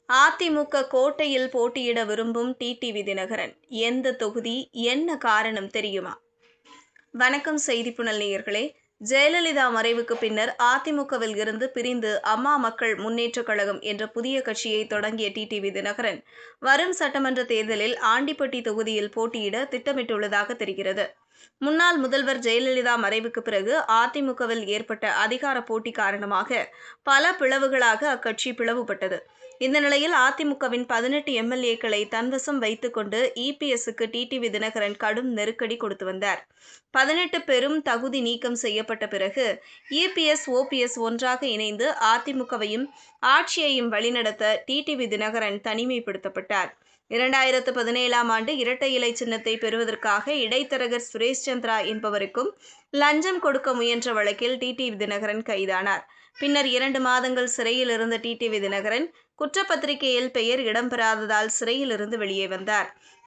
அதிமுக கோட்டையில் போட்டியிட விரும்பும் டிடிவி தினகரன். எந்த தொகுதி, என்ன காரணம் தெரியுமா? வணக்கம் செய்திப்புனல் நேயர்களே. ஜெயலலிதா மறைவுக்கு பின்னர் அதிமுகவில் இருந்து பிரிந்து அம்மா மக்கள் முன்னேற்றக் கழகம் என்ற புதிய கட்சியை தொடங்கிய டிடிவி தினகரன் வரும் சட்டமன்ற தேர்தலில் ஆண்டிப்பட்டி தொகுதியில் போட்டியிட திட்டமிட்டுள்ளதாக தெரிகிறது. முன்னாள் முதல்வர் ஜெயலலிதா மறைவுக்கு பிறகு அதிமுகவில் ஏற்பட்ட அதிகார போட்டி காரணமாக பல பிளவுகளாக அக்கட்சி பிளவுபட்டது. இந்த நிலையில் அதிமுகவின் 18 எம்எல்ஏக்களை தன்வசம் வைத்துக் கொண்டு இபிஎஸ்க்கு டிடிவி தினகரன் கடும் நெருக்கடி கொடுத்து வந்தார். 18 பேரும் தகுதி நீக்கம் செய்யப்பட்ட பிறகு இபிஎஸ், ஓபிஎஸ் ஒன்றாக இணைந்து அதிமுகவையும் ஆட்சியையும் வழிநடத்த டிடிவி தினகரன் தனிமைப்படுத்தப்பட்டார். 2017ஆம் ஆண்டு இரட்டை இலை சின்னத்தை பெறுவதற்காக இடைத்தரகர் சுரேஷ் சந்திரா என்பவருக்கும் லஞ்சம் கொடுக்க முயன்ற வழக்கில் டிடிவி தினகரன் கைதானார். பின்னர் 2 மாதங்கள் சிறையில் இருந்த டிடிவி தினகரன் குற்றப்பத்திரிகையில் பெயர் இடம்பெறாததால் சிறையில் இருந்து வெளியே வந்தார்.